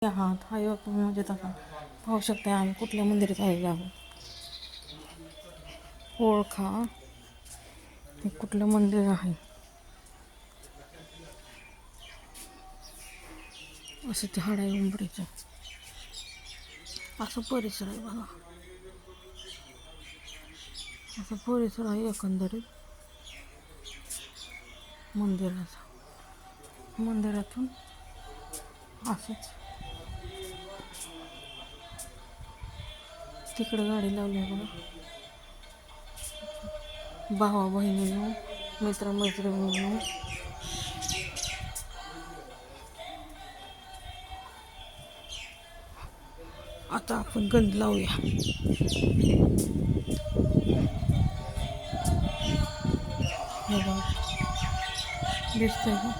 आहात हा योग तुम्ही मजेत आहात पाहू शकता आम्ही कुठल्या मंदिरात आलेलो आहोत. ओळखा हे कुठलं मंदिर आहे. असं ते हाडाई उंबरीचं असं परिसर आहे बघा. असं परिसर आहे एकंदरीत मंदिरातून असंच तिकडे गाडी लावली आहे बघा. भावा बहिणींनो मित्रमैत्रिणींनो आता आपण गंध लावूया. दिसतंय का?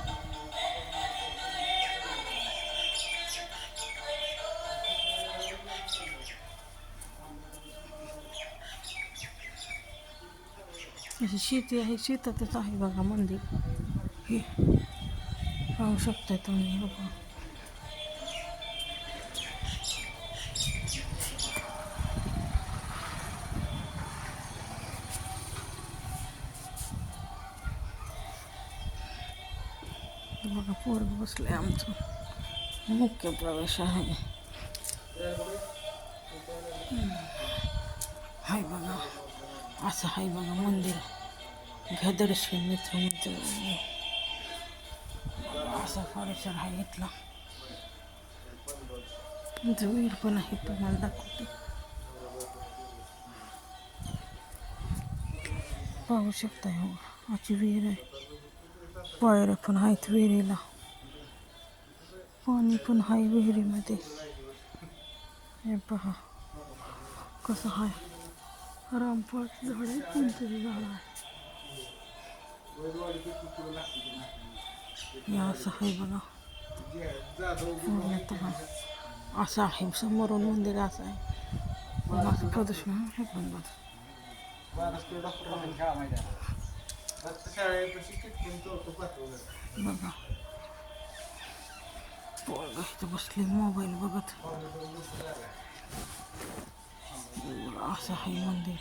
अशी शेती आहे, शेतातच आहे बघा मंदिर. हे पाहू शकता तुम्ही बघा. बघा पोरग बसलंय आमचं. मुख्य प्रवेश आहे. हाय बघा असं आहे बघा मंदिर. घ्या दर्शन मित्र असा परिसर आहे इथला. विहीर पण आहे तुम्हाला दाखवते. पाहू शकता हो अशी विहीर आहे. पायऱ्या पण आहेत विहिरीला. पाणी पण आहे विहिरीमध्ये. हे पहा कसं आहे. रामफळ झाड आहे, कोणतरी झाड आहे. या असं आहे बघा. पूर्णतः असं आहे. समोरून मंदिर असं आहे. असं प्रदूषण हे पण बघा. पोरगं इथं बसले मोबाईल बघत. असं आहे मंदिर.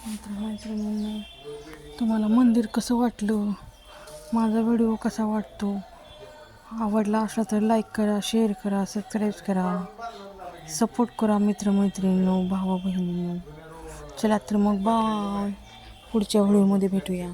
मित्रमैत्रिणींनी तुम्हाला मंदिर कसं वाटलं, माझा व्हिडिओ कसा वाटतो, आवडला असला तर लाईक करा, शेअर करा, सबस्क्राईब करा, सपोर्ट करा मित्रमैत्रिणींनो, भावा बहिणींनो. चला तर मग बाय. पुढच्या व्हिडिओमध्ये भेटूया.